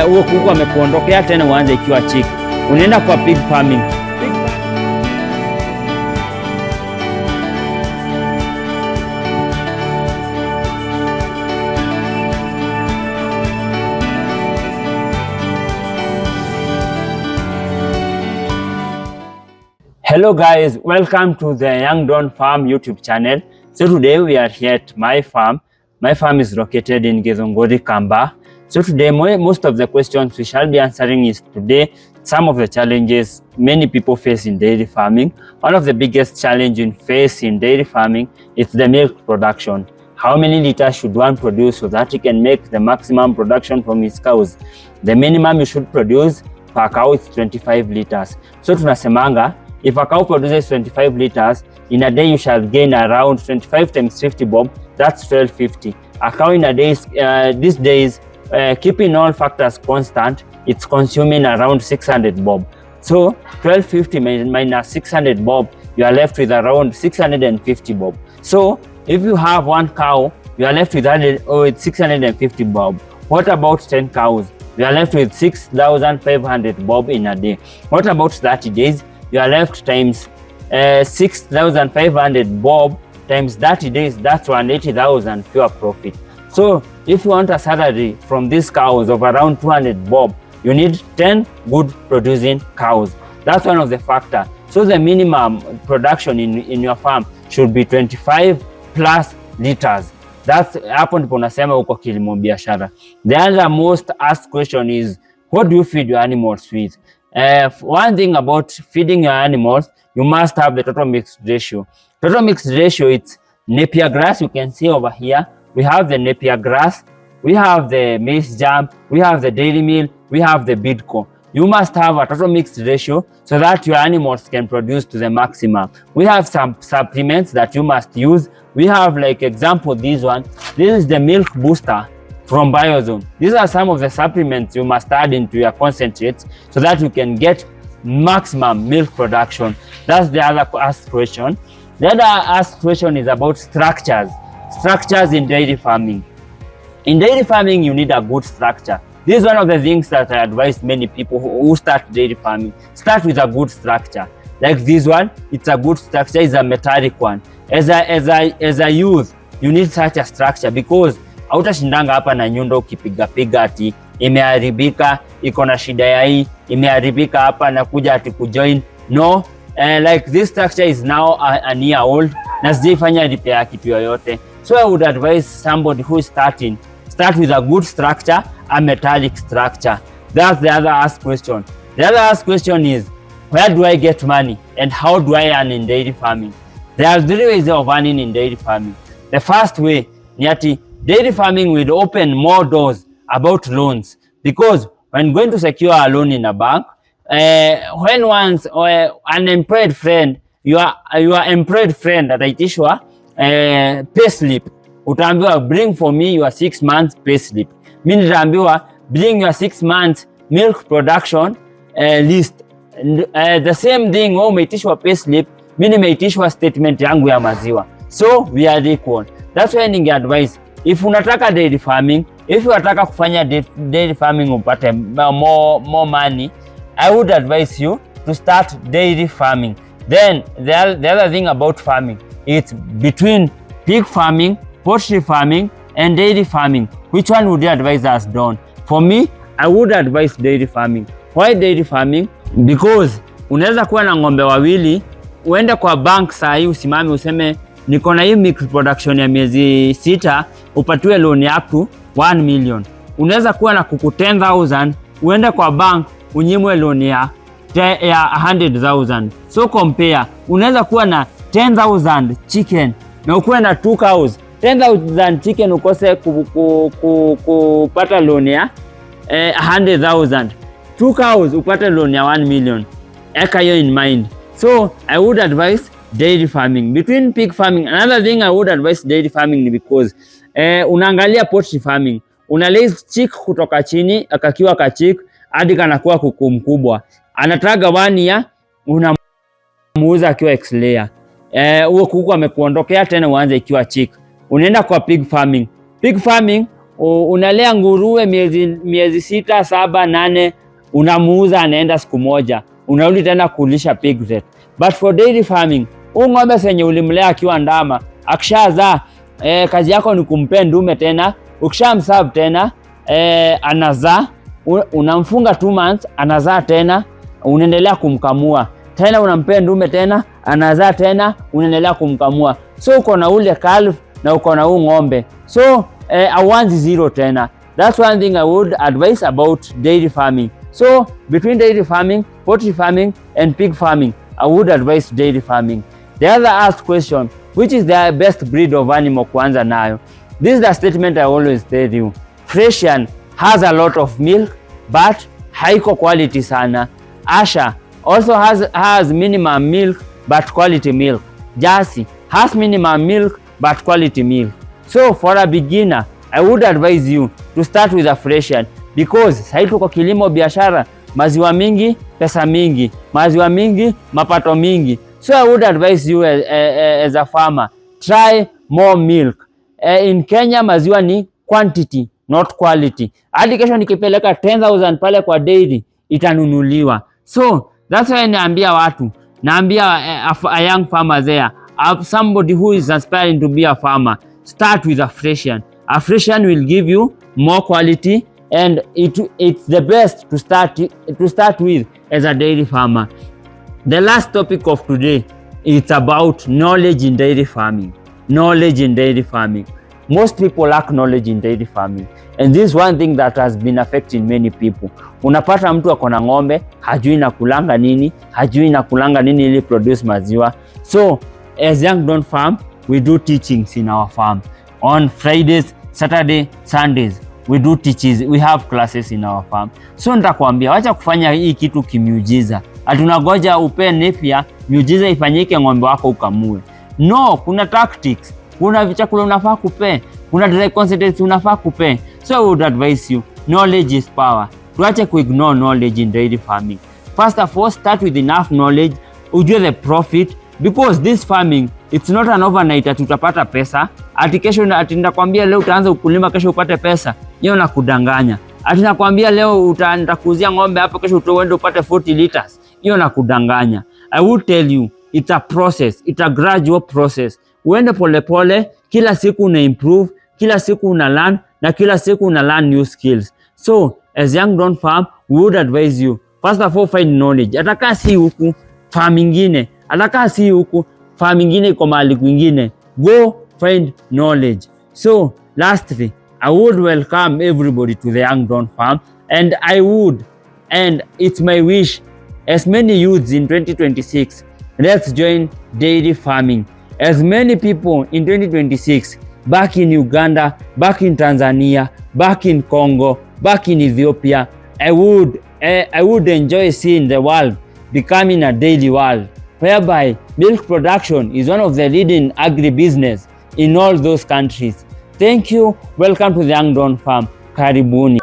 huo kuku amekuondokea tena uanze ikiwa chick. Unaenda kwa pig farming. Hello guys, welcome to the Young Don Farm YouTube channel. So today we are here at my farm. My farm is located in Githunguri, Kamba. So today most of the questions we shall be answering is today some of the challenges many people face in dairy farming. One of the biggest challenge in face in dairy farming is the milk production. How many liters should one produce so that he can make the maximum production from his cows? The minimum you should produce per cow is 25 liters. So tunasemanga, if a cow produces 25 liters, in a day you shall gain around 25 times 50 bob, that's 1250. A cow in a day, these days, keeping all factors constant, it's consuming around 600 bob. So 1250 minus 600 bob, you are left with around 650 bob. So if you have one cow, you are left with 650 bob. What about 10 cows? You are left with 6,500 bob in a day. What about 30 days? You are left times 6,500 bob times 30 days, that's 180,000 pure profit. So if you want a salary from these cows of around 200 bob, you need 10 good producing cows. That's one of the factors. So the minimum production in your farm should be 25 plus liters. That's hapo ndipo nasema uko kilimo biashara. The other most asked question is, what do you feed your animals with? One thing about feeding your animals, you must have the total mixed ratio. Total mixed ratio, it's napier grass. You can see over here, we have the napier grass, we have the maize germ, we have the dairy meal, we have the bidco. You must have a total mixed ratio so that your animals can produce to the maximum. We have some supplements that you must use. We have, like example, this one. This is the milk booster from Biozone. These are some of the supplements you must add into your concentrates so that you can get maximum milk production. That's the other asked question. The other asked question is about structures. Structures in dairy farming. In dairy farming, you need a good structure. This is one of the things that I advise many people who start dairy farming. Start with a good structure. Like this one, it's a good structure, it's a metallic one. As a youth, you need such a structure because hautashindanga hapa na nyundo ukipiga ati imeharibika, iko na shida ya hii, imeharibika hapa na kuja ati kujoin. No, like this structure is now a year old na sijaifanya repair kitu yoyote. So I would advise somebody who is starting, start with a good structure, a metallic structure. That's the other asked question. The other asked question is, where do I get money and how do I earn in dairy farming? There are three ways of earning in dairy farming. The first way ni ati dairy farming will open more doors about loans, because when going to secure a loan in a bank, when once an employed friend, your employed friend ataitishwa pay slip, utaambiwa bring for me your 6 months pay slip. Mimi nitaambiwa bring your 6 months milk production list. The same thing, wewe umeitishwa pay slip, mimi nimeitishwa statement yangu ya maziwa. So we are equal. That's why ninge advise, if unataka dairy farming, if unataka kufanya dairy farming upate more money, I would advise you to start dairy farming. Then the other thing about farming, it's between pig farming, poultry farming and dairy farming. Which one would you advise us done? For me, I would advise dairy farming. Why dairy farming? Because unaweza kuwa na ng'ombe wawili, uende kwa bank saa hii usimame useme niko na hii milk production ya miezi 6, upatiwe loan ya up to 1 million. Unaweza kuwa na kuku 10,000, uende kwa bank unyimwe loan ya 100,000. So compare, unaweza kuwa na 10,000 chicken na ukuwe na 2 cows. 10,000 chicken ukose kupata loan ya 100,000. 2 cows upate loan ya 1 million. Eka hiyo in mind. So I would advise dairy farming. Between pig farming, another thing I would advise dairy farming ni because unaangalia poultry farming. Una raise chick kutoka chini, akakiwa ka chick hadi kanakuwa kuku mkubwa. Anataga 1 year, unamuuza akiwa ex layer. Huo kuku amekuondokea tena uanze ikiwa chick. Unaenda kwa pig farming. Pig farming unalea nguruwe miezi 6, 7, 8, unamuuza anaenda siku moja, unarudi tena kulisha piglet. But for dairy farming, ng'ombe senye ulimlea akiwa ndama, akishazaa kazi yako ni kumpea ndume tena, ukishamserve tena anazaa, unamfunga 2 months, anazaa tena, unaendelea kumkamua tena, unampea ndume tena, anazaa tena, unaendelea kumkamua. So uko na ule calf na uko na ng'ombe. So awanzi zero tena. That's one thing I would advise about dairy farming. So between dairy farming, poultry farming and pig farming, I would advise dairy farming. The other asked question, which is the best breed of animal kuanza nayo? This is the statement I always tell you. Friesian has a lot of milk but haiko quality sana. Asha also has minimum milk but quality milk. Jersey has minimum milk but quality milk. So for a beginner, I would advise you to start with a Friesian because sasa tuko kilimo biashara, maziwa mingi, pesa mingi, maziwa mingi, mapato mingi. So I would advise you as a farmer, try more milk. In Kenya maziwa ni quantity, not quality. Hadi kesho nikipeleka 10,000 pale kwa dairy itanunuliwa. So that's why naambia watu, naambia a young farmer there, somebody who is aspiring to be a farmer, start with a Friesian. A Friesian will give you more quality and it's the best to start with as a dairy farmer. The last topic of today is about knowledge in dairy farming. Knowledge in dairy farming. Most people lack knowledge in dairy farming, and this is one thing that has been affecting many people. Unapata mtu ako na ng'ombe, hajui nakulanga nini ili produce maziwa. So as Young Don Farm, we do teachings in our farm. On Fridays, Saturday, Sundays, we do teachings. We have classes in our farm. So nitakwambia, wacha kufanya hii kitu kimiujiza. Hatunagoja upe nepia, miujiza ifanyike ng'ombe wako ukamue. No, kuna tactics. Kuna chakula unafaa kupe, kuna dry concentrates unafaa kupe. So I would advise you, knowledge is power. Tuache kuignore knowledge in dairy farming. First of all, start with enough knowledge, ujue the profit, because this farming, it's not an overnight ati utapata pesa. Ati kesho ati nakwambia leo utaanza ukulima kesho upate pesa. Hiyo nakudanganya. Ati nakwambia leo nitakuuzia ng'ombe hapo kesho uende upate 40 liters. Hiyo nakudanganya. I would tell you, it's a process, it's a gradual process. Uende pole, kila siku una improve, kila siku una learn, na kila siku una learn new skills. So, as Young Don Farm, we would advise you, first of all, find knowledge. Ataka si huku, farm ingine. Ataka si huku, farm ingine iko mahali kwingine. Go find knowledge. So, lastly, I would welcome everybody to the Young Don Farm, and it's my wish, as many youths in 2026, let's join dairy farming. As many people in 2026, back in Uganda, back in Tanzania, back in Congo, back in Ethiopia, I would enjoy seeing the world becoming a dairy world, whereby milk production is one of the leading agribusiness in all those countries. Thank you. Welcome to the Young Don Farm. Karibuni.